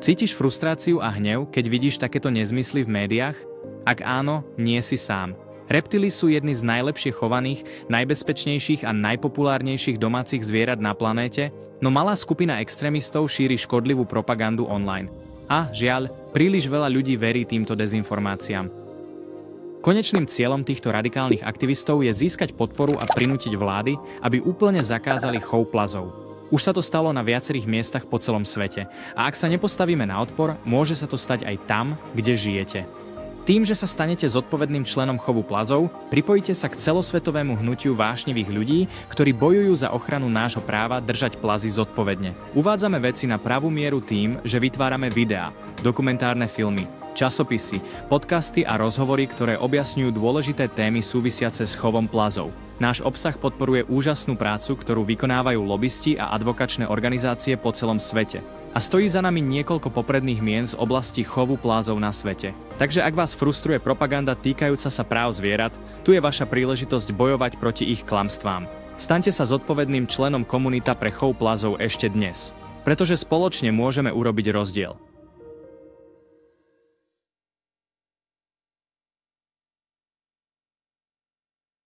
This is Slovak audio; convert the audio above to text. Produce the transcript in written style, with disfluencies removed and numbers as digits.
Cítiš frustráciu a hnev, keď vidíš takéto nezmysly v médiách? Ak áno, nie si sám. Reptily sú jedny z najlepšie chovaných, najbezpečnejších a najpopulárnejších domácich zvierat na planéte, no malá skupina extrémistov šíri škodlivú propagandu online. A, žiaľ, príliš veľa ľudí verí týmto dezinformáciám. Konečným cieľom týchto radikálnych aktivistov je získať podporu a prinútiť vlády, aby úplne zakázali chov plazov. Už sa to stalo na viacerých miestach po celom svete a ak sa nepostavíme na odpor, môže sa to stať aj tam, kde žijete. Tým, že sa stanete zodpovedným členom chovu plazov, pripojíte sa k celosvetovému hnutiu vášnivých ľudí, ktorí bojujú za ochranu nášho práva držať plazy zodpovedne. Uvádzame veci na pravú mieru tým, že vytvárame videá, dokumentárne filmy, časopisy, podcasty a rozhovory, ktoré objasňujú dôležité témy súvisiace s chovom plazov. Náš obsah podporuje úžasnú prácu, ktorú vykonávajú lobisti a advokačné organizácie po celom svete. A stojí za nami niekoľko popredných mien z oblasti chovu plazov na svete. Takže ak vás frustruje propaganda týkajúca sa práv zvierat, tu je vaša príležitosť bojovať proti ich klamstvám. Staňte sa zodpovedným členom komunita pre chov plazov ešte dnes. Pretože spoločne môžeme urobiť rozdiel.